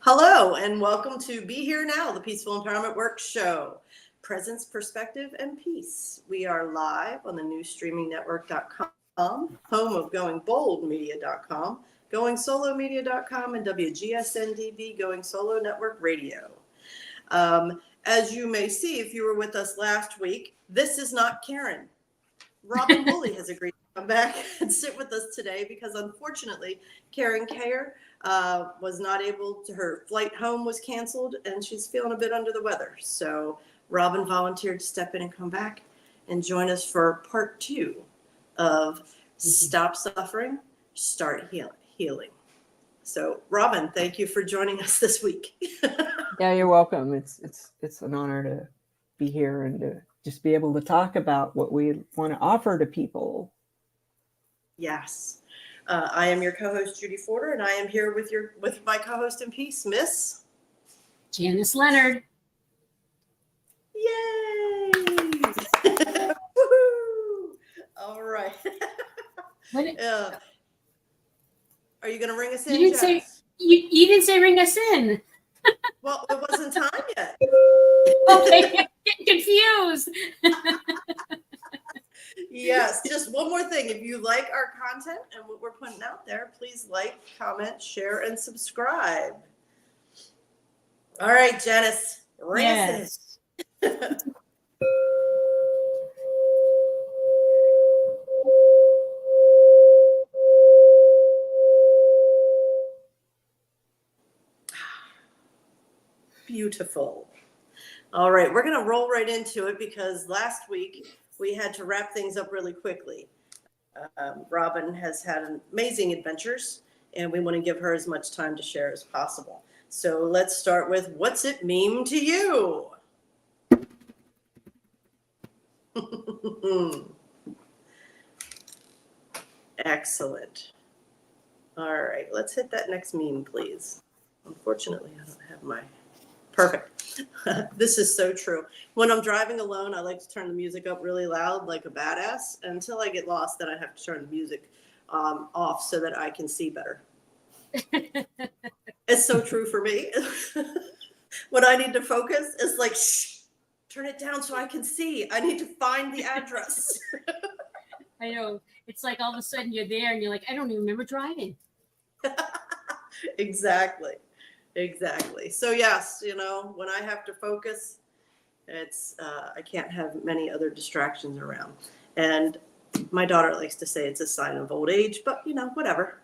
Hello, and welcome to Be Here Now, the Peaceful Empowerment Work Show. Presence, perspective, and peace. We are live on the newstreamingnetwork.com, home of goingboldmedia.com, goingsolomedia.com, and WGSN-DB, Going Solo Network Radio. As you may see, if you were with us last week, this is not Karen. Robin Woolley has agreed to come back and sit with us today because, unfortunately, Karen Cayer was not able to, her flight home was canceled and she's feeling a bit under the weather. So Robin volunteered to step in and come back and join us for part 2 of Stop Suffering, Start Healing. So Robin, thank you for joining us this week. Yeah, you're welcome. It's an honor to be here and to just be able to talk about what we want to offer to people. Yes. I am your co-host, Judy Forder, and I am here with my co-host in peace, Miss Janice Leonard. Yay! Woohoo! All right. Are you going to ring us in? You didn't say ring us in. Well, it wasn't time yet. Okay, I'm getting confused. Yes, just one more thing. If you like our content and what we're putting out there, please like, comment, share, and subscribe. All right, Janice, ring us in. Beautiful. All right, we're going to roll right into it because last week we had to wrap things up really quickly. Robin has had amazing adventures, and we want to give her as much time to share as possible. So let's start with, what's it mean to you? Excellent. All right, let's hit that next meme, please. Unfortunately, I don't have my... Perfect. This is so true. When I'm driving alone, I like to turn the music up really loud like a badass. Until I get lost, then I have to turn the music off so that I can see better. It's so true for me. When I need to focus, it's like, shh, turn it down so I can see. I need to find the address. I know. It's like all of a sudden you're there and you're like, I don't even remember driving. Exactly. So yes, when I have to focus, it's I can't have many other distractions around. And my daughter likes to say it's a sign of old age, but whatever.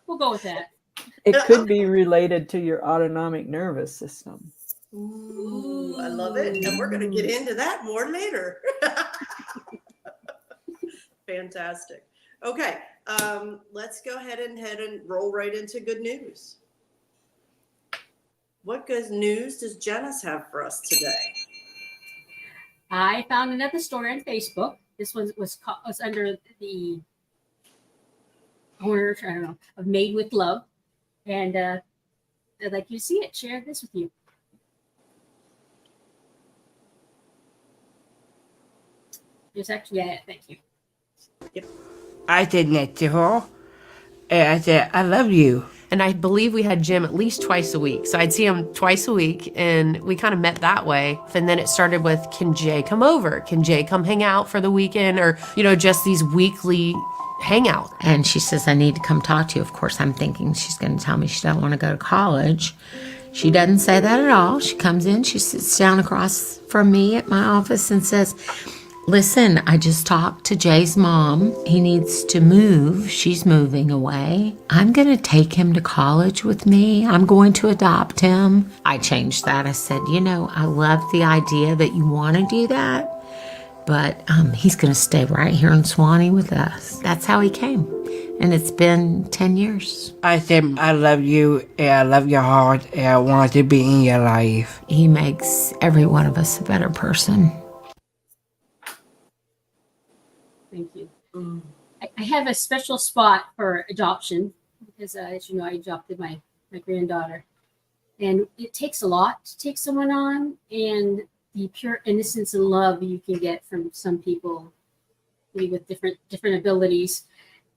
We'll go with that. It could be related to your autonomic nervous system. Ooh, I love it. And we're going to get into that more later. Fantastic. Okay, let's go ahead and roll right into good news. What good news does Janice have for us today? I found another story on Facebook. This one was under the owner, I don't know, of Made with Love. And I'd like you to see it. Share this with you. There's actually, yeah, thank you. Yep. I said that to her, and I said, I love you. And I believe we had Jim at least twice a week. So I'd see him twice a week, and we kind of met that way. And then it started with, can Jay come over? Can Jay come hang out for the weekend? Or, just these weekly hangouts. And she says, I need to come talk to you. Of course, I'm thinking she's going to tell me she doesn't want to go to college. She doesn't say that at all. She comes in, she sits down across from me at my office and says, listen, I just talked to Jay's mom. He needs to move. She's moving away. I'm going to take him to college with me. I'm going to adopt him. I changed that. I said, I love the idea that you want to do that, but he's going to stay right here in Swanee with us. That's how he came. And it's been 10 years. I said, I love you, and I love your heart, and I want to be in your life. He makes every one of us a better person. Thank you. I have a special spot for adoption because, as you know, I adopted my granddaughter. And it takes a lot to take someone on, and the pure innocence and love you can get from some people with different abilities.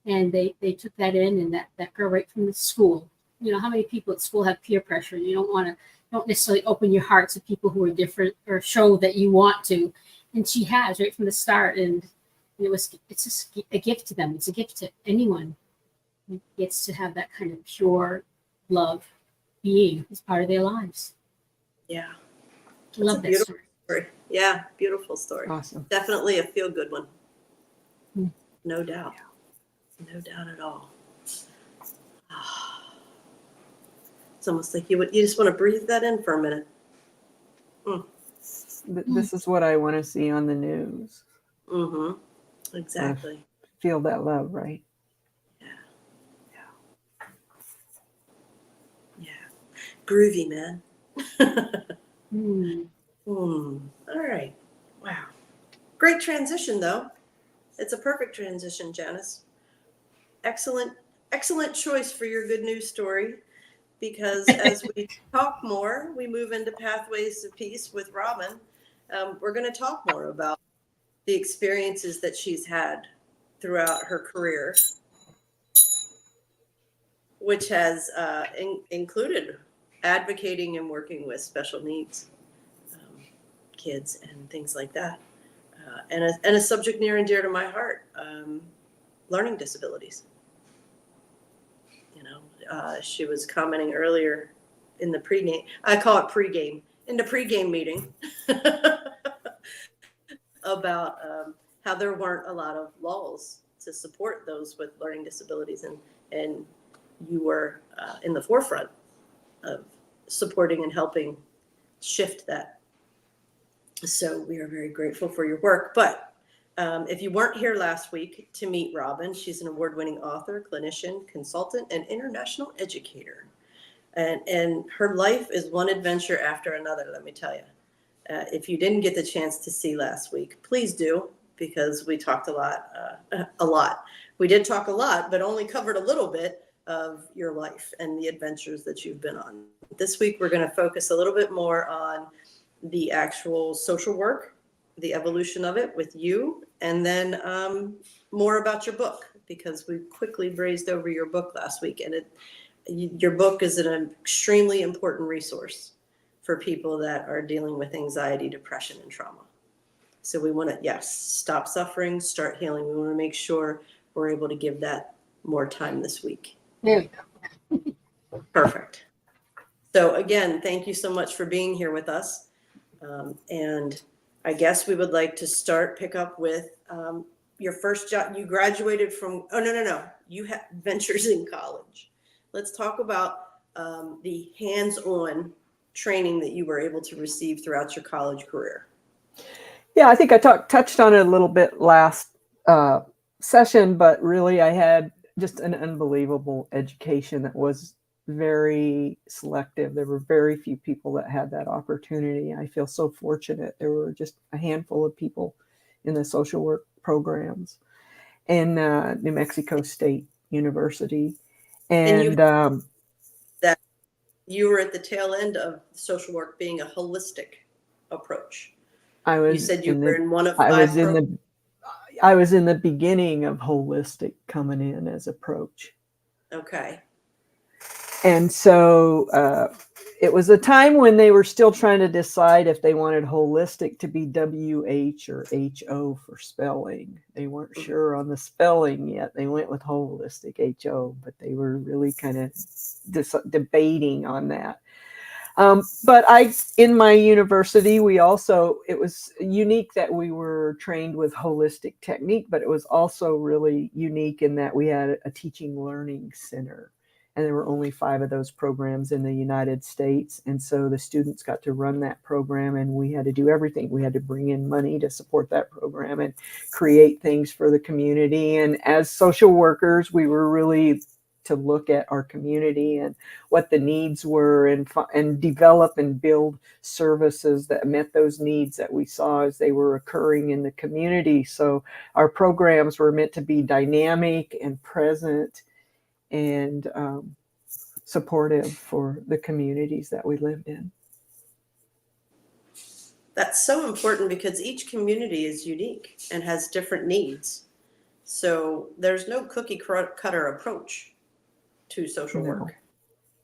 And they took that in, and that girl right from the school. You know, how many people at school have peer pressure? You don't necessarily open your heart to people who are different or show that you want to. And she has right from the start. And it's just a gift to them. It's a gift to anyone who gets to have that kind of pure love being as part of their lives. Yeah. I love that beautiful story. Yeah, beautiful story. Awesome. Definitely a feel-good one. Mm. No doubt. No doubt at all. It's almost like you just want to breathe that in for a minute. This is what I want to see on the news. Mm-hmm. Exactly. Feel that love, right? Yeah. Groovy, man. Mm. All right. Wow. Great transition, though. It's a perfect transition, Janice. Excellent choice for your good news story, because as we talk more, we move into Pathways of Peace with Robin. We're going to talk more about the experiences that she's had throughout her career, which has included advocating and working with special needs kids and things like that. And a subject near and dear to my heart, learning disabilities. She was commenting earlier in the pregame, I call it pregame, in the pregame meeting about how there weren't a lot of laws to support those with learning disabilities. And you were in the forefront of supporting and helping shift that. So we are very grateful for your work. But if you weren't here last week to meet Robin, she's an award-winning author, clinician, consultant, and international educator. And her life is one adventure after another, let me tell you. If you didn't get the chance to see last week, please do, because we talked a lot. We did talk a lot, but only covered a little bit of your life and the adventures that you've been on. This week, we're going to focus a little bit more on the actual social work, the evolution of it with you, and then more about your book, because we quickly brazed over your book last week. And your book is an extremely important resource for people that are dealing with anxiety, depression, and trauma. So we want to, stop suffering, start healing. We want to make sure we're able to give that more time this week. There we go. Perfect. So again, thank you so much for being here with us. And I guess we would like to pick up with your first job. You graduated from, no. You had ventures in college. Let's talk about the hands-on training that you were able to receive throughout your college career. Yeah, I think I touched on it a little bit last session, but really I had just an unbelievable education that was very selective. There were very few people that had that opportunity. I feel so fortunate. There were just a handful of people in the social work programs in New Mexico State University. And that you were at the tail end of social work being a holistic approach. You said you were in one of five programs. I was in the beginning of holistic coming in as approach. Okay. And so it was a time when they were still trying to decide if they wanted holistic to be WH or HO for spelling. They weren't sure on the spelling yet. They went with holistic HO, but they were really kind of debating on that. But in my university, it was unique that we were trained with holistic technique, but it was also really unique in that we had a teaching learning center. And there were only 5 of those programs in the United States. And so the students got to run that program, and we had to do everything. We had to bring in money to support that program and create things for the community. And as social workers, we were really to look at our community and what the needs were, and develop and build services that met those needs that we saw as they were occurring in the community. So our programs were meant to be dynamic and present and supportive for the communities that we lived in. That's so important, because each community is unique and has different needs. So there's no cookie cutter approach to social No. work.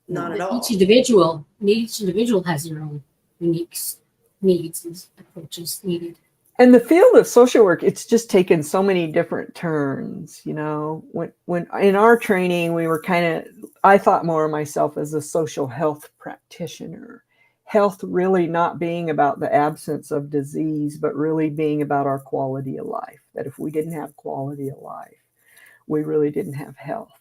Not at But all. each individual has their own unique needs and approaches needed. And the field of social work, it's just taken so many different turns. When in our training, we were I thought more of myself as a social health practitioner. Health really not being about the absence of disease, but really being about our quality of life. That if we didn't have quality of life, we really didn't have health.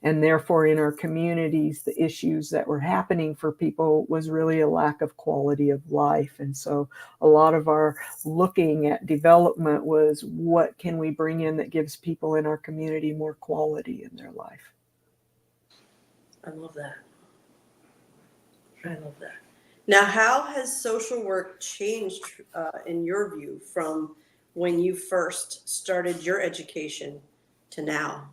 And therefore, in our communities, the issues that were happening for people was really a lack of quality of life. And so a lot of our looking at development was, what can we bring in that gives people in our community more quality in their life? I love that. I love that. Now, how has social work changed, in your view, from when you first started your education to now?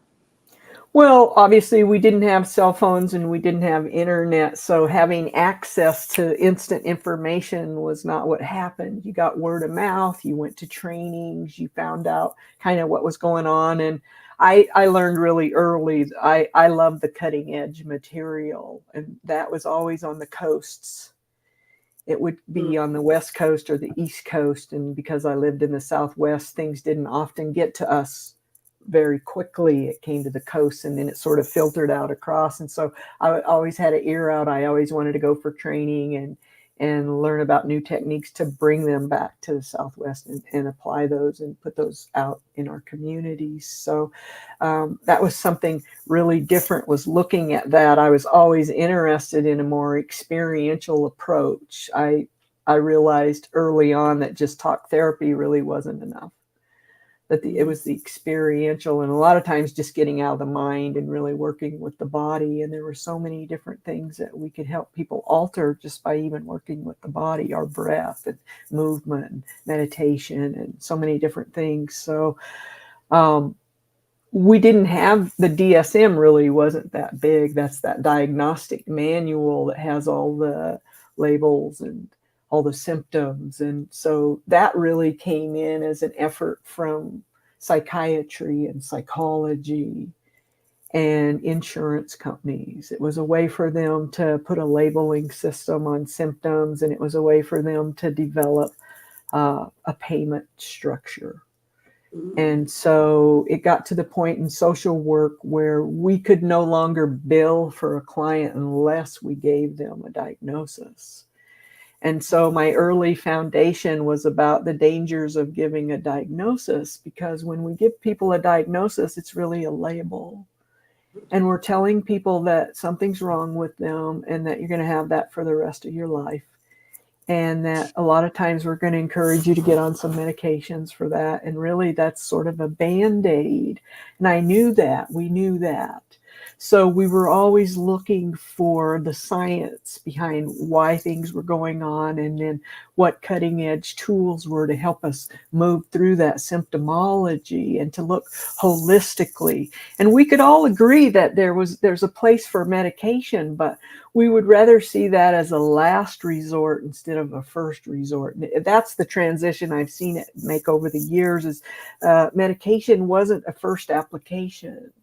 Well, obviously, we didn't have cell phones and we didn't have internet. So having access to instant information was not what happened. You got word of mouth, you went to trainings, you found out kind of what was going on. And I learned really early, I love the cutting edge material. And that was always on the coasts. It would be on the West Coast or the East Coast. And because I lived in the Southwest, things didn't often get to us very quickly. It came to the coast and then it sort of filtered out across. And so I always had an ear out. I always wanted to go for training and learn about new techniques to bring them back to the Southwest and apply those and put those out in our communities. So that was something really different, was looking at that. I was always interested in a more experiential approach. I realized early on that just talk therapy really wasn't enough. That it was the experiential, and a lot of times just getting out of the mind and really working with the body. And there were so many different things that we could help people alter just by even working with the body, our breath and movement and meditation and so many different things. So we didn't have the DSM, really wasn't that big. That's that diagnostic manual that has all the labels and all the symptoms. And so that really came in as an effort from psychiatry and psychology and insurance companies. It was a way for them to put a labeling system on symptoms, and it was a way for them to develop a payment structure. And so it got to the point in social work where we could no longer bill for a client unless we gave them a diagnosis. And so my early foundation was about the dangers of giving a diagnosis, because when we give people a diagnosis, it's really a label. And we're telling people that something's wrong with them and that you're going to have that for the rest of your life. And that a lot of times we're going to encourage you to get on some medications for that. And really that's sort of a Band-Aid. And I knew that, we knew that. So we were always looking for the science behind why things were going on, and then what cutting edge tools were to help us move through that symptomology and to look holistically. And we could all agree that there's a place for medication, but we would rather see that as a last resort instead of a first resort. And that's the transition I've seen it make over the years, is medication wasn't a first application.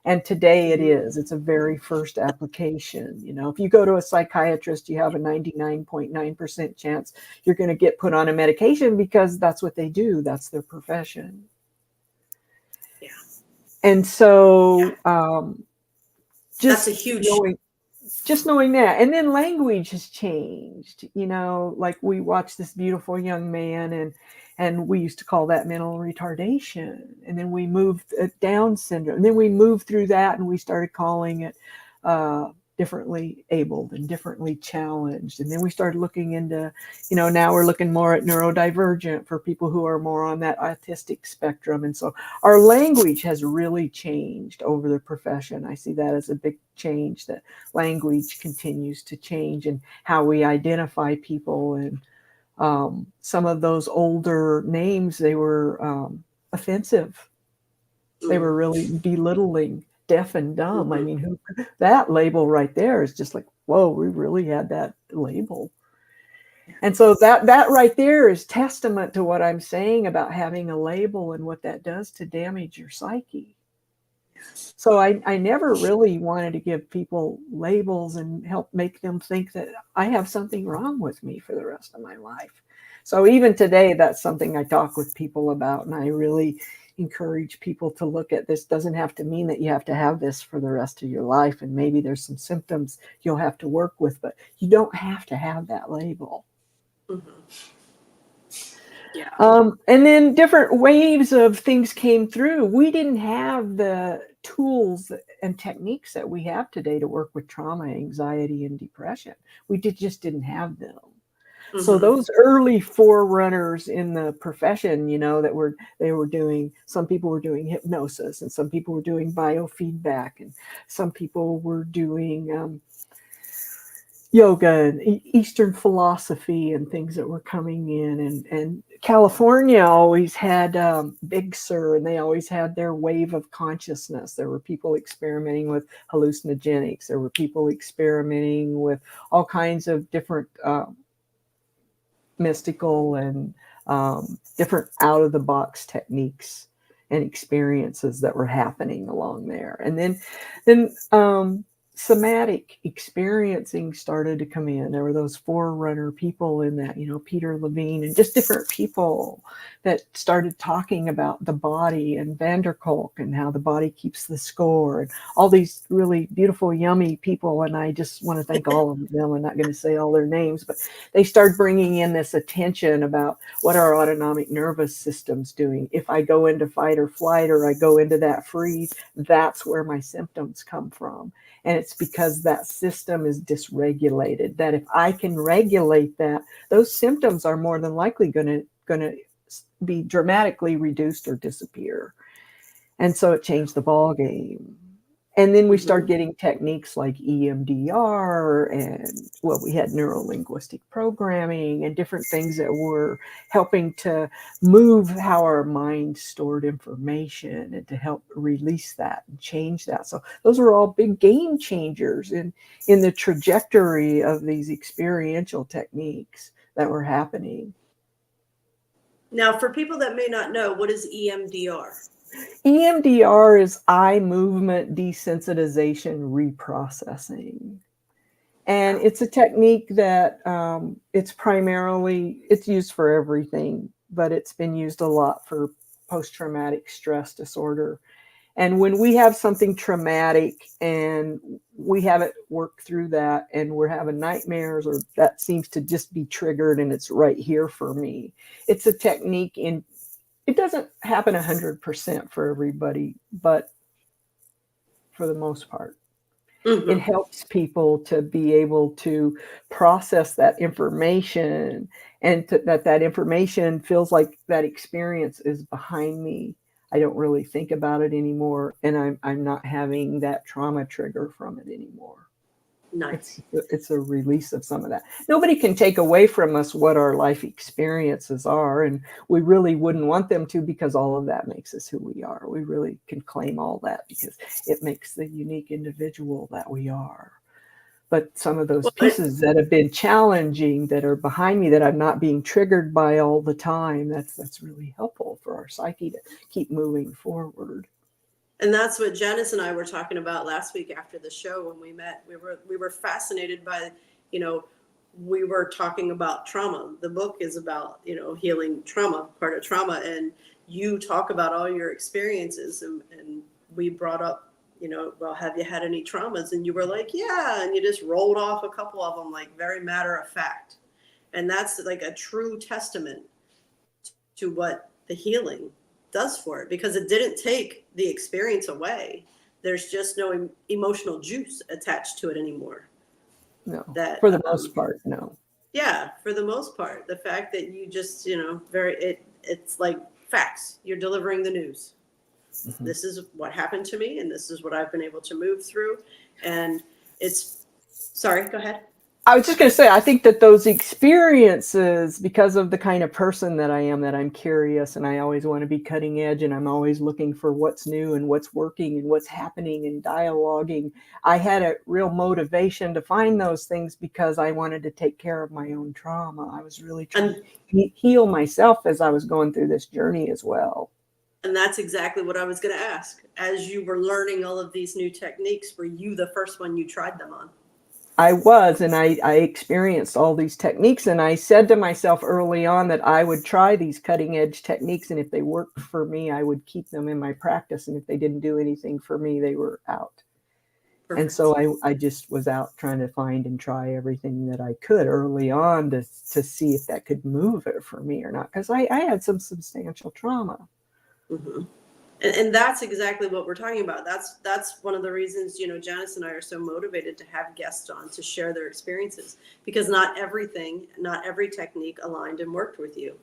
And today it is. It's a very first application. If you go to a psychiatrist, you have a 99.9% chance you're going to get put on a medication, because that's what they do. That's their profession. Yeah. And so just That's a huge knowing that. And then language has changed. Like we watched this beautiful young man, and we used to call that mental retardation. And then we moved Down syndrome. And then we moved through that and we started calling it differently abled and differently challenged. And then we started looking into, now we're looking more at neurodivergent for people who are more on that autistic spectrum. And so our language has really changed over the profession. I see that as a big change, that language continues to change and how we identify people. And some of those older names, they were offensive. They were really belittling. Deaf and dumb. I mean, that label right there is just like, whoa, we really had that label. And so that right there is testament to what I'm saying about having a label and what that does to damage your psyche. So I never really wanted to give people labels and help make them think that I have something wrong with me for the rest of my life. So even today, that's something I talk with people about. And I really encourage people to look at this. Doesn't have to mean that you have to have this for the rest of your life. And maybe there's some symptoms you'll have to work with, but you don't have to have that label. Mm-hmm. Yeah. And then different waves of things came through. We didn't have the tools and techniques that we have today to work with trauma, anxiety, and depression. We just didn't have them. Mm-hmm. So those early forerunners in the profession, you know, they were doing, some people were doing hypnosis, and some people were doing biofeedback, and some people were doing yoga and Eastern philosophy and things that were coming in. And California always had Big Sur, and they always had their wave of consciousness. There were people experimenting with hallucinogenics. There were people experimenting with all kinds of different mystical and different out-of-the-box techniques and experiences that were happening along there. And then somatic experiencing started to come in. There were those forerunner people in that, you know, Peter Levine and just different people that started talking about the body, and Van der Kolk and how the body keeps the score, and all these really beautiful, yummy people. And I just want to thank all of them. I'm not going to say all their names, but they started bringing in this attention about what our autonomic nervous system's doing. If I go into fight or flight, or I go into that freeze, that's where my symptoms come from. And it's because that system is dysregulated, that if I can regulate that, those symptoms are more than likely going to be dramatically reduced or disappear. And so it changed the ball game. And then we start getting techniques like EMDR, and we had neuro-linguistic programming and different things that were helping to move how our mind stored information and to help release that and change that. So those are all big game changers in the trajectory of these experiential techniques that were happening. Now, for people that may not know, what is EMDR? EMDR is eye movement desensitization reprocessing. And it's a technique that it's used for everything, but it's been used a lot for post-traumatic stress disorder. And when we have something traumatic and we haven't worked through that, and we're having nightmares, or that seems to just be triggered and it's right here for me, it's a technique it doesn't happen 100% for everybody, but for the most part, it helps people to be able to process that information, and that information feels like that experience is behind me. I don't really think about it anymore, and I'm not having that trauma trigger from it anymore. Nice. It's a release of some of that. Nobody can take away from us what our life experiences are, and we really wouldn't want them to, because all of that makes us who we are. We really can claim all that because it makes the unique individual that we are. But some of those pieces that have been challenging, that are behind me, that I'm not being triggered by all the time, that's really helpful for our psyche to keep moving forward. And that's what Janice and I were talking about last week after the show when we met. We were fascinated by, you know, we were talking about trauma. The book is about, you know, healing trauma, part of trauma. And you talk about all your experiences, and we brought up, you know, well, have you had any traumas? And you were like, yeah. And you just rolled off a couple of them, like very matter of fact. And that's like a true testament to what the healing does for it, because it didn't take the experience away. There's just no emotional juice attached to it anymore. No, that for the most part, no. Yeah, for the most part, the fact that you just, you know, it's like facts. You're delivering the news. Mm-hmm. This is what happened to me, and this is what I've been able to move through. And sorry, go ahead. I was just going to say, I think that those experiences, because of the kind of person that I am, that I'm curious and I always want to be cutting edge and I'm always looking for what's new and what's working and what's happening and dialoguing. I had a real motivation to find those things because I wanted to take care of my own trauma. I was really trying to heal myself as I was going through this journey as well. And that's exactly what I was going to ask. As you were learning all of these new techniques, were you the first one you tried them on? I was, and I experienced all these techniques, and I said to myself early on that I would try these cutting edge techniques, and if they worked for me, I would keep them in my practice, and if they didn't do anything for me, they were out. Perfect. And so I just was out trying to find and try everything that I could early on to see if that could move it for me or not, because I had some substantial trauma. Mm-hmm. And that's exactly what we're talking about. That's one of the reasons, Janice and I are so motivated to have guests on to share their experiences, because not every technique aligned and worked with you.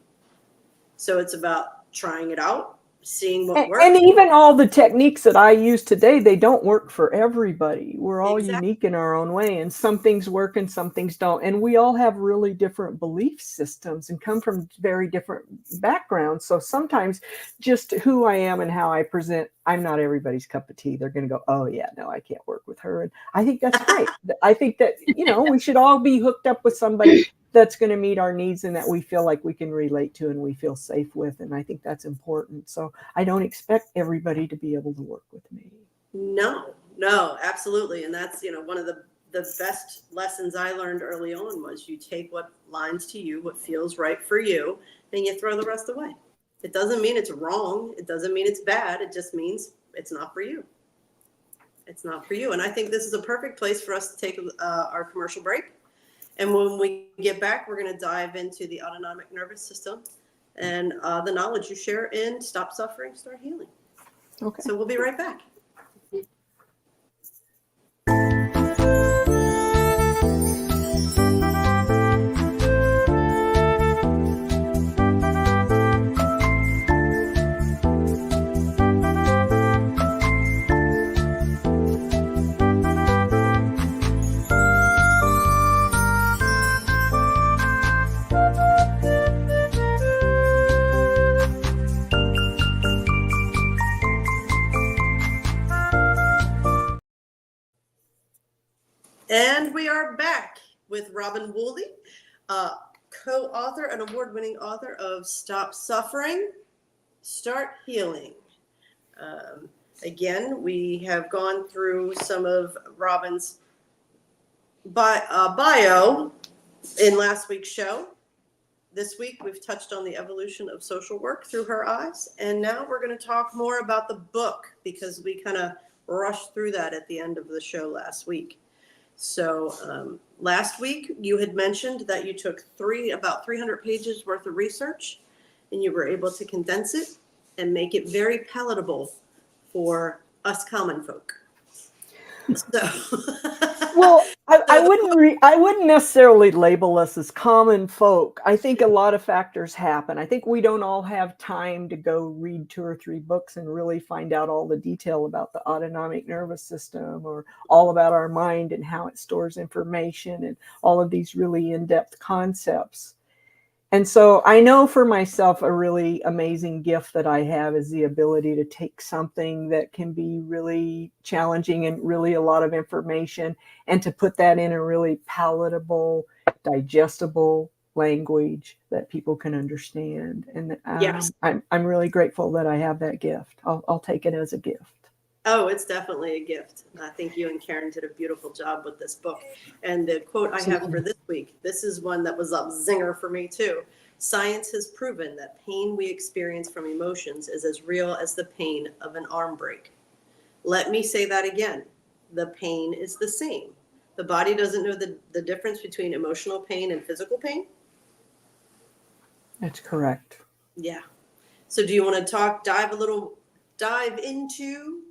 So it's about trying it out, seeing what works. And even all the techniques that I use today, they don't work for everybody. We're all unique in our own way, and some things work and some things don't. And we all have really different belief systems and come from very different backgrounds. So sometimes just who I am and how I present, I'm not everybody's cup of tea. They're going to go, oh yeah, no, I can't work with her. And I think that's great. I think that, we should all be hooked up with somebody that's going to meet our needs and that we feel like we can relate to and we feel safe with. And I think that's important. So I don't expect everybody to be able to work with me. No, absolutely. And that's, one of the best lessons I learned early on was you take what lines to you, what feels right for you, and you throw the rest away. It doesn't mean it's wrong. It doesn't mean it's bad. It just means it's not for you. It's not for you. And I think this is a perfect place for us to take our commercial break. And when we get back, we're going to dive into the autonomic nervous system and the knowledge you share in Stop Suffering, Start Healing. Okay. So we'll be right back. And we are back with Robin Woolley, co-author and award-winning author of Stop Suffering, Start Healing. Again, we have gone through some of Robin's bio in last week's show. This week, we've touched on the evolution of social work through her eyes. And now we're going to talk more about the book, because we kind of rushed through that at the end of the show last week. So last week you had mentioned that you took about 300 pages worth of research, and you were able to condense it and make it very palatable for us common folk. So, well, I wouldn't necessarily label us as common folk. I think a lot of factors happen. I think we don't all have time to go read 2 or 3 books and really find out all the detail about the autonomic nervous system or all about our mind and how it stores information and all of these really in-depth concepts. And so I know for myself, a really amazing gift that I have is the ability to take something that can be really challenging and really a lot of information, and to put that in a really palatable, digestible language that people can understand. And yes. I'm really grateful that I have that gift. I'll take it as a gift. Oh, it's definitely a gift. I think you and Karen did a beautiful job with this book. And the quote I have for this week, this is one that was a zinger for me too. Science has proven that pain we experience from emotions is as real as the pain of an arm break. Let me say that again. The pain is the same. The body doesn't know the difference between emotional pain and physical pain. That's correct. Yeah. So do you want to dive into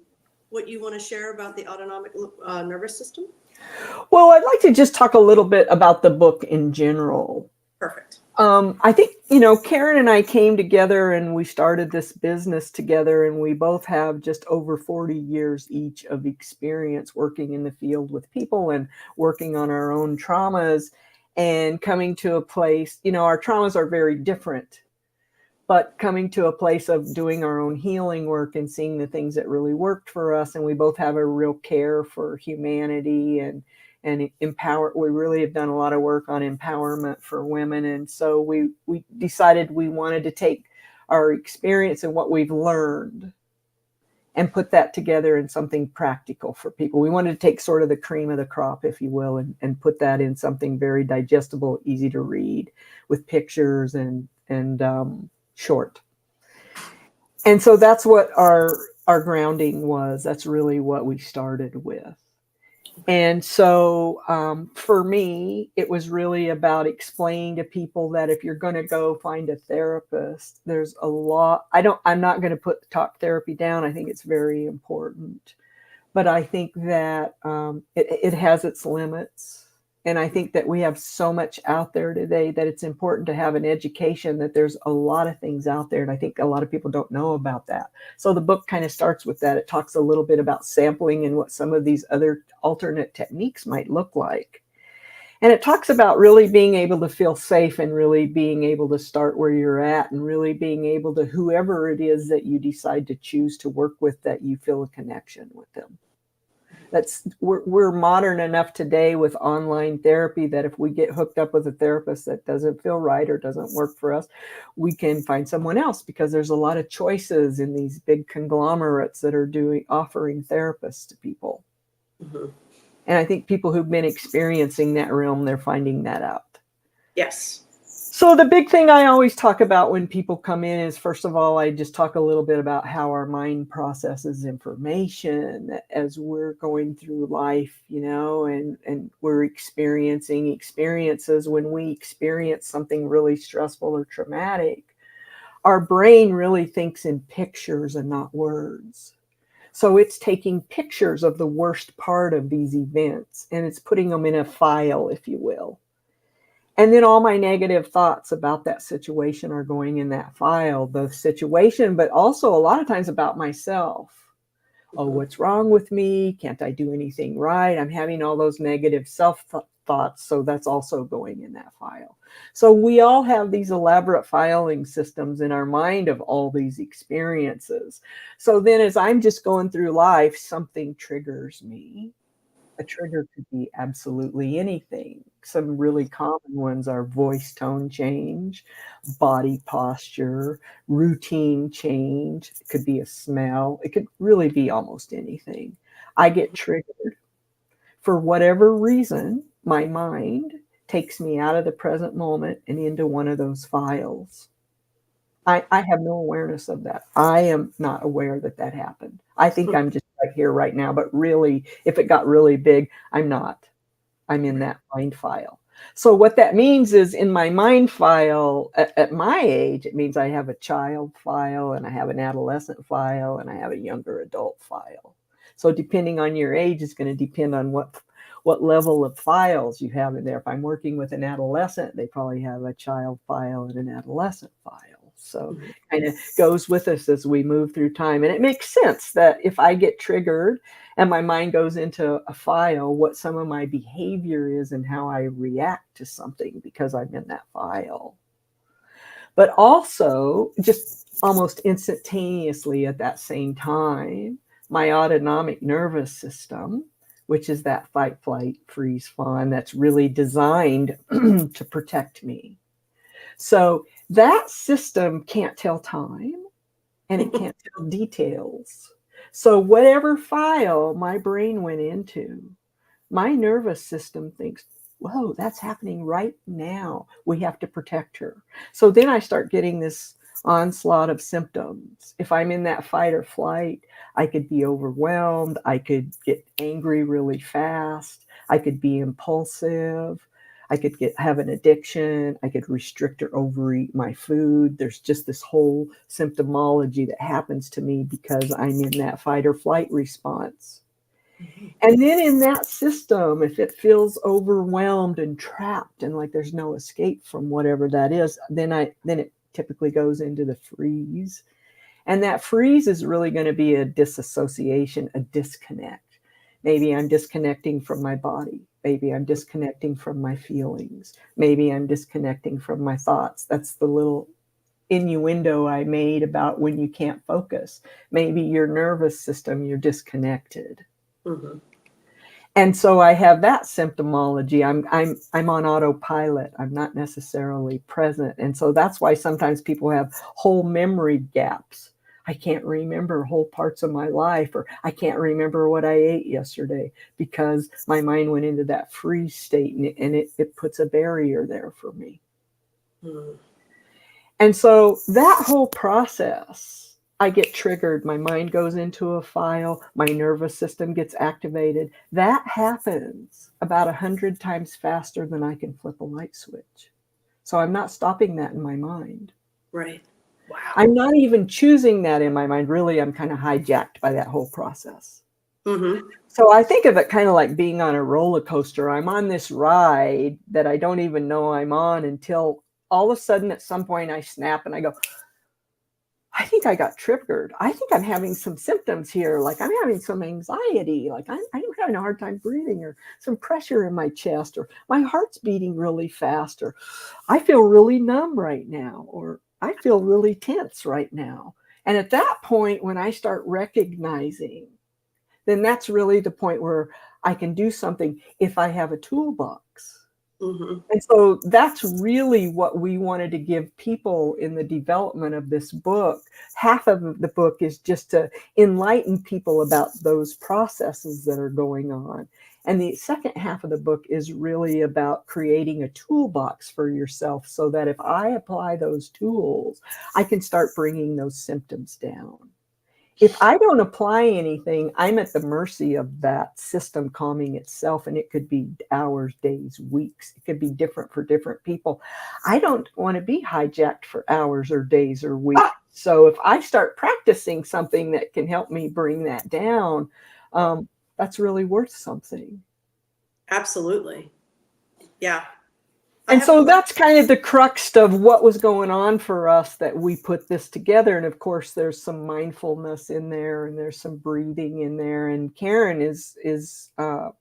what you want to share about the autonomic nervous system? Well, I'd like to just talk a little bit about the book in general. Perfect. I think Karen and I came together and we started this business together, and we both have just over 40 years each of experience working in the field with people and working on our own traumas and coming to a place, our traumas are very different, but coming to a place of doing our own healing work and seeing the things that really worked for us. And we both have a real care for humanity and empower. We really have done a lot of work on empowerment for women. And so we decided we wanted to take our experience and what we've learned and put that together in something practical for people. We wanted to take sort of the cream of the crop, if you will, and put that in something very digestible, easy to read, with pictures and short. And so that's what our grounding was. That's really what we started with. And so for me, it was really about explaining to people that if you're going to go find a therapist, there's a lot. I'm not going to put talk therapy down. I think it's very important, but I think that it has its limits. And I think that we have so much out there today that it's important to have an education that there's a lot of things out there. And I think a lot of people don't know about that. So the book kind of starts with that. It talks a little bit about sampling and what some of these other alternate techniques might look like. And it talks about really being able to feel safe and really being able to start where you're at and really being able to, whoever it is that you decide to choose to work with, that you feel a connection with them. We're modern enough today with online therapy that if we get hooked up with a therapist that doesn't feel right or doesn't work for us, we can find someone else, because there's a lot of choices in these big conglomerates that are offering therapists to people. Mm-hmm. And I think people who've been experiencing that realm, they're finding that out. Yes. So the big thing I always talk about when people come in is, first of all, I just talk a little bit about how our mind processes information as we're going through life, and we're experiencing experiences. When we experience something really stressful or traumatic, our brain really thinks in pictures and not words. So it's taking pictures of the worst part of these events and it's putting them in a file, if you will. And then all my negative thoughts about that situation are going in that file, the situation, but also a lot of times about myself. Oh, what's wrong with me? Can't I do anything right? I'm having all those negative self-thoughts. So that's also going in that file. So we all have these elaborate filing systems in our mind of all these experiences. So then as I'm just going through life, something triggers me. A trigger could be absolutely anything. Some really common ones are voice tone change, body posture, routine change. It could be a smell. It could really be almost anything. I get triggered. For whatever reason, my mind takes me out of the present moment and into one of those files. I have no awareness of that. I am not aware that happened. I think I'm just right here right now, but really, if it got really big, I'm not. I'm in that mind file. So what that means is, in my mind file, at my age, it means I have a child file and I have an adolescent file and I have a younger adult file. So depending on your age, it's going to depend on what level of files you have in there. If I'm working with an adolescent, they probably have a child file and an adolescent file. So kind of goes with us as we move through time. And it makes sense that if I get triggered and my mind goes into a file, what some of my behavior is and how I react to something because I'm in that file. But also, just almost instantaneously at that same time, my autonomic nervous system, which is that fight, flight, freeze, fawn, that's really designed to protect me. So that system can't tell time and it can't tell details. So whatever file my brain went into, my nervous system thinks, whoa, that's happening right now. We have to protect her. So then I start getting this onslaught of symptoms. If I'm in that fight or flight, I could be overwhelmed. I could get angry really fast. I could be impulsive. I could have an addiction. I could restrict or overeat my food. There's just this whole symptomology that happens to me because I'm in that fight or flight response. And then in that system, if it feels overwhelmed and trapped and like there's no escape from whatever that is, then it typically goes into the freeze. And that freeze is really going to be a disassociation, a disconnect. Maybe I'm disconnecting from my body. Maybe I'm disconnecting from my feelings. Maybe I'm disconnecting from my thoughts. That's the little innuendo I made about when you can't focus. Maybe your nervous system, you're disconnected. Mm-hmm. And so I have that symptomology. I'm on autopilot. I'm not necessarily present. And so that's why sometimes people have whole memory gaps. I can't remember whole parts of my life, or I can't remember what I ate yesterday because my mind went into that freeze state, and it puts a barrier there for me. Mm. And so that whole process, I get triggered. My mind goes into a file. My nervous system gets activated. That happens about 100 times faster than I can flip a light switch. So I'm not stopping that in my mind. Right. Wow. I'm not even choosing that in my mind. Really, I'm kind of hijacked by that whole process. Mm-hmm. So I think of it kind of like being on a roller coaster. I'm on this ride that I don't even know I'm on until all of a sudden at some point I snap and I go, I think I got triggered. I think I'm having some symptoms here. Like I'm having some anxiety. Like I'm having a hard time breathing, or some pressure in my chest, or my heart's beating really fast, or I feel really numb right now, or I feel really tense right now. And at that point, when I start recognizing, then that's really the point where I can do something if I have a toolbox. Mm-hmm. And so that's really what we wanted to give people in the development of this book. Half of the book is just to enlighten people about those processes that are going on. And the second half of the book is really about creating a toolbox for yourself so that if I apply those tools, I can start bringing those symptoms down. If I don't apply anything, I'm at the mercy of that system calming itself, and it could be hours, days, weeks. It could be different for different people. I don't want to be hijacked for hours or days or weeks. So if I start practicing something that can help me bring that down, that's really worth something. Absolutely. Yeah. And so that's kind of the crux of what was going on for us that we put this together. And of course, there's some mindfulness in there, and there's some breathing in there. And Karen is one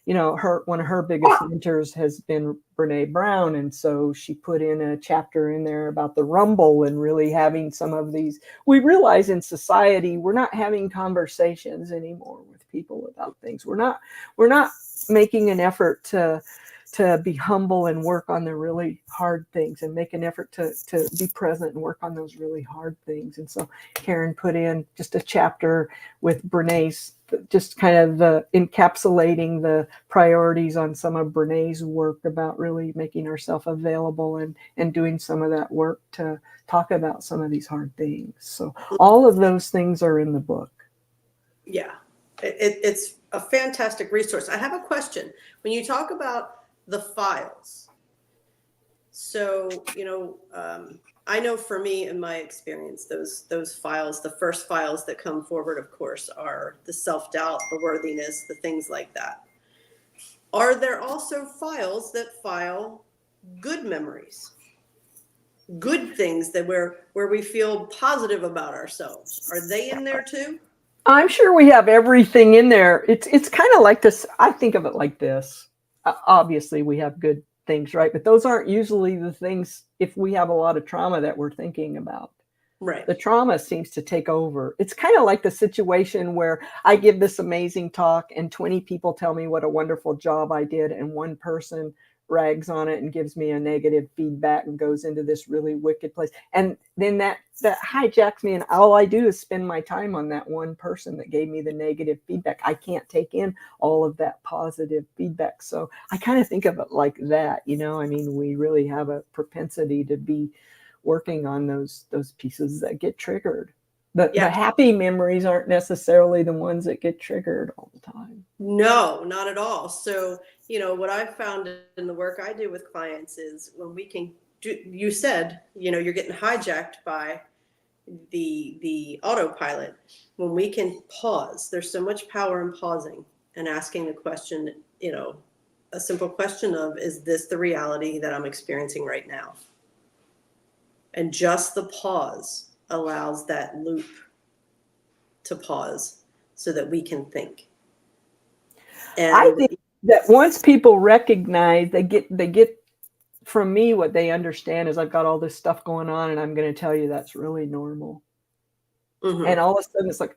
of her biggest mentors has been Brene Brown. And so she put in a chapter in there about the rumble and really having some of these. We realize in society, we're not having conversations anymore with people about things. We're not making an effort to be humble and work on the really hard things, and make an effort to be present and work on those really hard things. And so Karen put in just a chapter with Brene's, just kind of encapsulating the priorities on some of Brene's work about really making ourselves available and doing some of that work to talk about some of these hard things. So all of those things are in the book. Yeah, it's a fantastic resource. I have a question. When you talk about the files, so I know for me, in my experience, those files, the first files that come forward, of course, are the self-doubt, the worthiness, the things like that. Are there also files that file good memories, good things that where we feel positive about ourselves? Are they in there too? I'm sure we have everything in there. It's kind of like this. I think of it like this. Obviously, we have good things, right? But those aren't usually the things, if we have a lot of trauma, that we're thinking about. Right. The trauma seems to take over. It's kind of like the situation where I give this amazing talk and 20 people tell me what a wonderful job I did, and one person rags on it and gives me a negative feedback and goes into this really wicked place. And then that hijacks me, and all I do is spend my time on that one person that gave me the negative feedback. I can't take in all of that positive feedback. So I kind of think of it like that. I mean, we really have a propensity to be working on those pieces that get triggered. The happy memories aren't necessarily the ones that get triggered all the time. No, not at all. So, what I've found in the work I do with clients is when we can do, you said, you're getting hijacked by the autopilot, when we can pause, there's so much power in pausing and asking the question, a simple question of, is this the reality that I'm experiencing right now? And just the pause allows that loop to pause so that we can think. And I think that once people recognize, they get from me, what they understand is I've got all this stuff going on and I'm going to tell you that's really normal. Mhm. And all of a sudden it's like,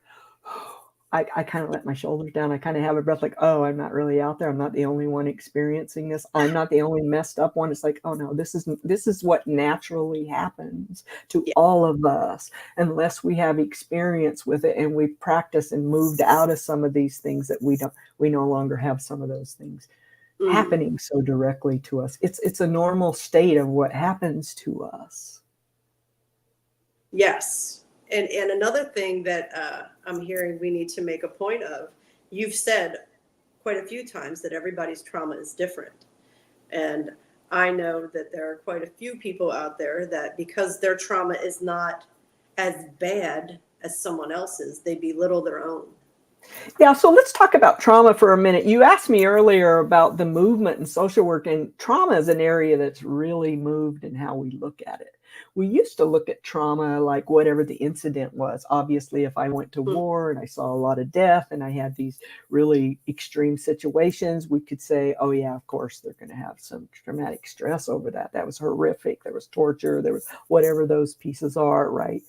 I kind of let my shoulders down. I kind of have a breath like, oh, I'm not really out there. I'm not the only one experiencing this. I'm not the only messed up one. It's like, oh no, this is what naturally happens to all of us, unless we have experience with it and we've practiced and moved out of some of these things that we no longer have some of those things happening so directly to us. It's a normal state of what happens to us. Yes. And another thing that I'm hearing we need to make a point of, you've said quite a few times that everybody's trauma is different. And I know that there are quite a few people out there that because their trauma is not as bad as someone else's, they belittle their own. Yeah, so let's talk about trauma for a minute. You asked me earlier about the movement in social work, and trauma is an area that's really moved in how we look at it. We used to look at trauma like whatever the incident was. Obviously, if I went to war and I saw a lot of death and I had these really extreme situations, we could say, oh yeah, of course, they're going to have some traumatic stress over that. That was horrific. There was torture. There was whatever those pieces are, right?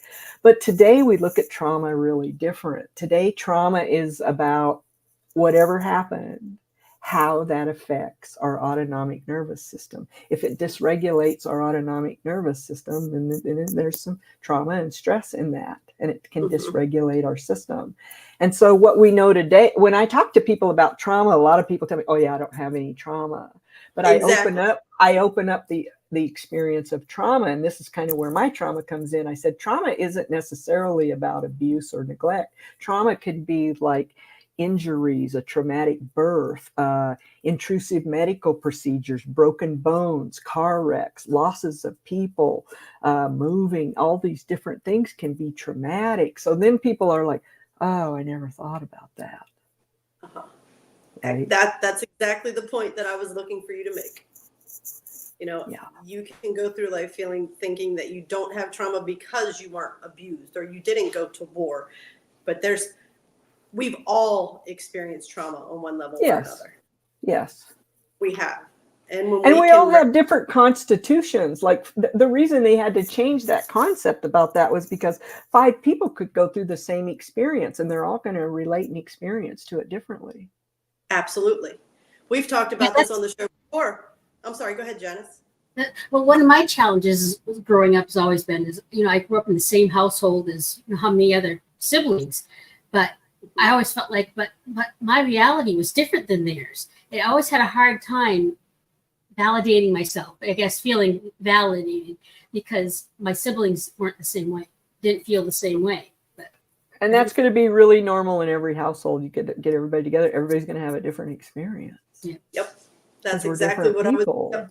But today we look at trauma really different. Today, trauma is about whatever happened, how that affects our autonomic nervous system. If it dysregulates our autonomic nervous system, then there's some trauma and stress in that, and it can dysregulate our system. And so what we know today, when I talk to people about trauma, a lot of people tell me, oh yeah, I don't have any trauma. But Exactly. I open up the experience of trauma, and this is kind of where my trauma comes in. I said, trauma isn't necessarily about abuse or neglect. Trauma could be like injuries, a traumatic birth, intrusive medical procedures, broken bones, car wrecks, losses of people, moving, all these different things can be traumatic. So then people are like, oh, I never thought about that. Right? That's exactly the point that I was looking for you to make. You can go through life thinking that you don't have trauma because you weren't abused or you didn't go to war. But we've all experienced trauma on one level or another. Yes. We have. And we all have different constitutions. Like the reason they had to change that concept about that was because 5 people could go through the same experience and they're all going to relate an experience to it differently. Absolutely. We've talked about this on the show before. I'm sorry, go ahead, Janice. Well, one of my challenges growing up has always been I grew up in the same household as how many other siblings, but I always felt like, but my reality was different than theirs. I always had a hard time validating myself, I guess, feeling validated because my siblings weren't the same way, didn't feel the same way. And that's going to be really normal in every household. You get everybody together. Everybody's going to have a different experience. Yeah. Yep. That's exactly what people. I was.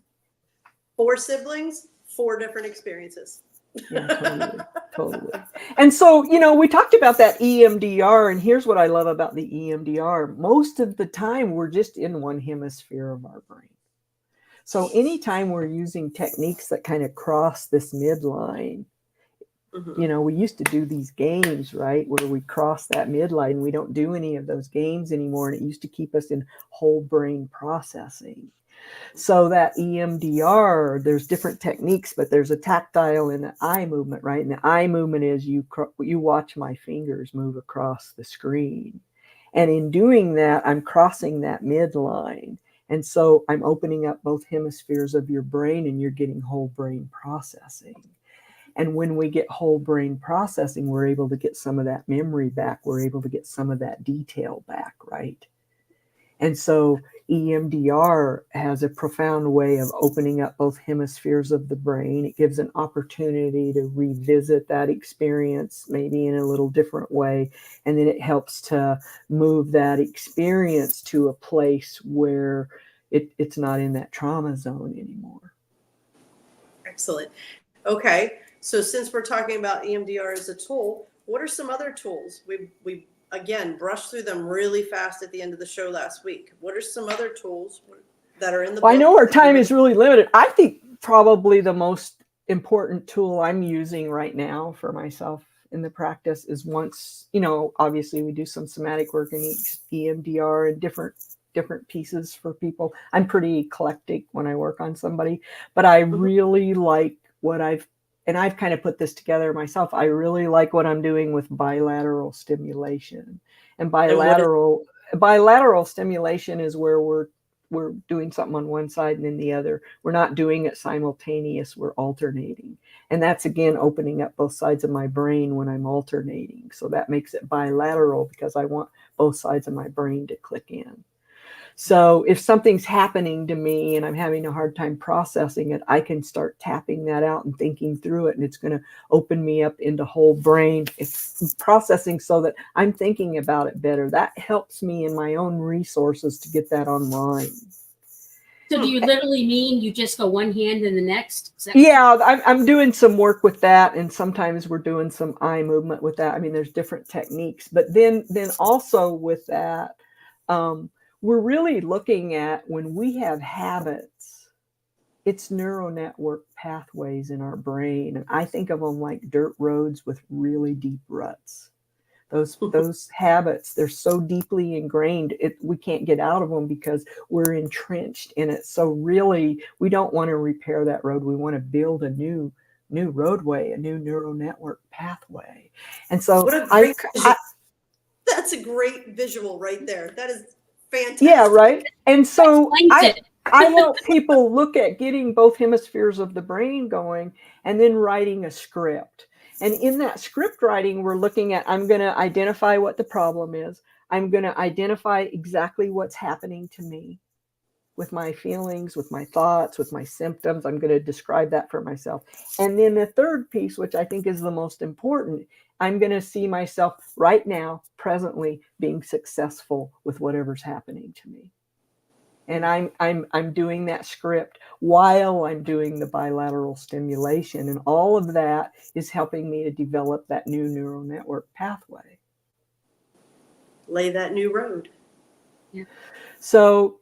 4 siblings, 4 different experiences. Yeah, totally. And so, we talked about that EMDR, and here's what I love about the EMDR. Most of the time, we're just in one hemisphere of our brain. So anytime we're using techniques that kind of cross this midline, we used to do these games, right, where we cross that midline. We don't do any of those games anymore, and it used to keep us in whole brain processing. So that EMDR, there's different techniques, but there's a tactile and an eye movement, right? And the eye movement is you watch my fingers move across the screen. And in doing that, I'm crossing that midline. And so I'm opening up both hemispheres of your brain and you're getting whole brain processing. And when we get whole brain processing, we're able to get some of that memory back. We're able to get some of that detail back, right? And so EMDR has a profound way of opening up both hemispheres of the brain. It gives an opportunity to revisit that experience, maybe in a little different way. And then it helps to move that experience to a place where it's not in that trauma zone anymore. Excellent. Okay. So since we're talking about EMDR as a tool, what are some other tools? We again brushed through them really fast at the end of the show last week. What are some other tools that are in the Well, I book know our that you time would- is really limited. I think probably the most important tool I'm using right now for myself in the practice is once, obviously we do some somatic work in EMDR and different pieces for people. I'm pretty eclectic when I work on somebody, but I really like and I've kind of put this together myself. I really like what I'm doing with bilateral stimulation. And bilateral stimulation is where we're doing something on one side and then the other. We're not doing it simultaneous, we're alternating. And that's again opening up both sides of my brain when I'm alternating. So that makes it bilateral because I want both sides of my brain to click in. So if something's happening to me and I'm having a hard time processing it, I can start tapping that out and thinking through it, and it's going to open me up into whole brain. It's processing so that I'm thinking about it better. That helps me in my own resources to get that online. So do you literally mean you just go one hand in the next? Yeah, I'm doing some work with that, and sometimes we're doing some eye movement with that. I mean, there's different techniques, but then also with that, we're really looking at when we have habits, it's neural network pathways in our brain. And I think of them like dirt roads with really deep ruts. Those habits, they're so deeply ingrained, we can't get out of them because we're entrenched in it. So really, we don't want to repair that road. We want to build a new roadway, a new neural network pathway. And so What a great visual. That's a great visual right there. That is fantastic. Yeah, right. And so I help people look at getting both hemispheres of the brain going and then writing a script. And in that script writing, we're looking at, I'm going to identify what the problem is. I'm going to identify exactly what's happening to me with my feelings, with my thoughts, with my symptoms. I'm going to describe that for myself. And then the third piece, which I think is the most important, I'm going to see myself right now, presently, being successful with whatever's happening to me. And I'm doing that script while I'm doing the bilateral stimulation. And all of that is helping me to develop that new neural network pathway. Lay that new road. Yeah. So,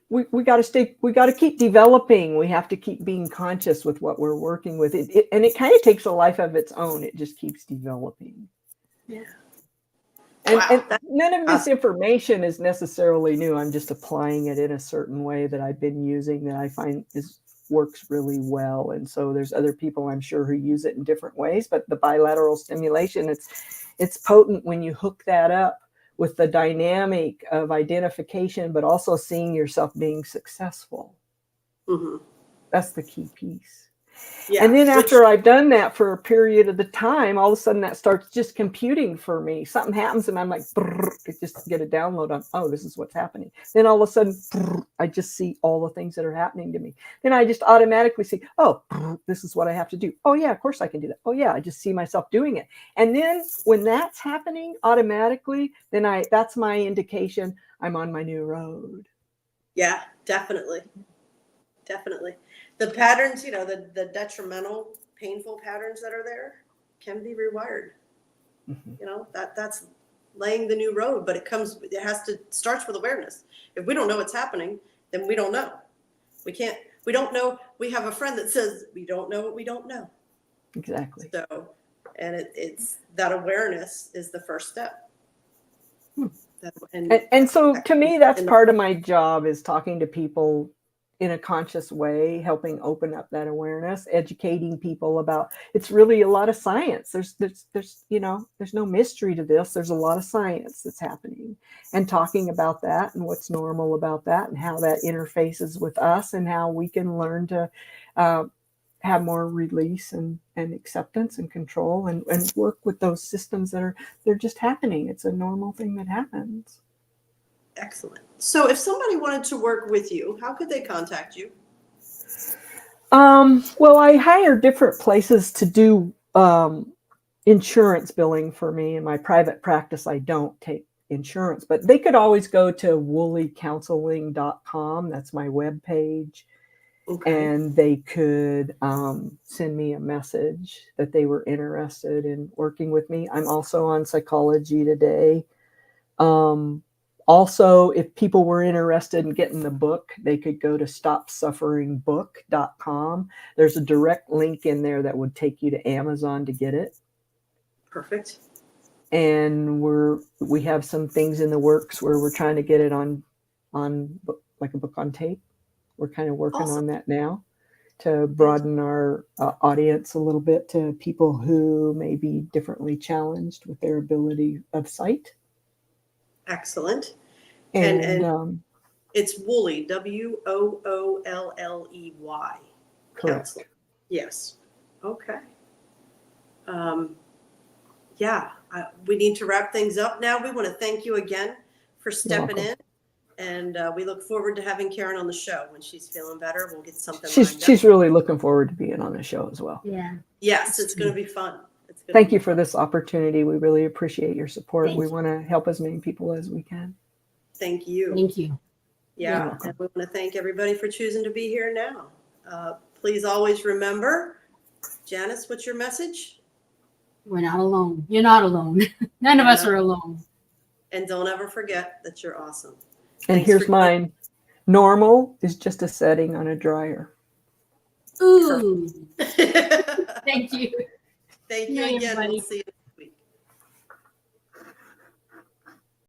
we got to keep developing. We have to keep being conscious with what we're working with. And it kind of takes a life of its own. It just keeps developing. Yeah. And, Wow, and none of this information is necessarily new. I'm just applying it in a certain way that I've been using that I find works really well. And so there's other people I'm sure who use it in different ways, but the bilateral stimulation, it's potent when you hook that up with the dynamic of identification, but also seeing yourself being successful. Mm-hmm. That's the key piece. Yeah. And then after I've done that for a period of the time, all of a sudden that starts just computing for me. Something happens and I'm like, I just get a download on, oh, this is what's happening. Then all of a sudden, I just see all the things that are happening to me. Then I just automatically see, oh, this is what I have to do. Oh yeah, of course I can do that. Oh yeah, I just see myself doing it. And then when that's happening automatically, then that's my indication I'm on my new road. Yeah, definitely. Definitely. The patterns, the detrimental, painful patterns that are there can be rewired. Mm-hmm. That's laying the new road, but starts with awareness. If we don't know what's happening, then we don't know. We don't know. We have a friend that says we don't know what we don't know. Exactly. So, and it's that awareness is the first step. And so to me, that's part of my job, is talking to people in a conscious way, helping open up that awareness, educating people about, it's really a lot of science. There's no mystery to this. There's a lot of science that's happening, and talking about that and what's normal about that and how that interfaces with us and how we can learn to have more release and acceptance and control and work with those systems they're just happening. It's a normal thing that happens. Excellent. So if somebody wanted to work with you, how could they contact you? Well, I hire different places to do insurance billing for me. In my private practice, I don't take insurance, but they could always go to woollycounseling.com. That's my webpage. Okay. and they could send me a message that they were interested in working with me. I'm also on Psychology Today. Also, if people were interested in getting the book, they could go to stopsufferingbook.com. There's a direct link in there that would take you to Amazon to get it. Perfect. And we have some things in the works where we're trying to get it on like a book on tape. We're kind of working Awesome. on that now to broaden our audience a little bit to people who may be differently challenged with their ability of sight. Excellent. And It's Woolley, Woolley. correct. Counselor. Yes. Okay. We need to wrap things up now. We want to thank you again for stepping in. And we look forward to having Karen on the show when she's feeling better. We'll get something lined up. She's really looking forward to being on the show as well. Yeah. Yes, it's going to be fun. Thank you for this opportunity. We really appreciate your support. Thank We you. want to help as many people as we can. Thank you. Thank you. Yeah, and we want to thank everybody for choosing to be here now. Please always remember, Janice, what's your message? We're not alone. You're not alone. None of us are alone. And don't ever forget that you're awesome. And Thanks here's for- mine. Normal is just a setting on a dryer. Ooh. Thank you. Thank you Night, again. everybody. We'll see you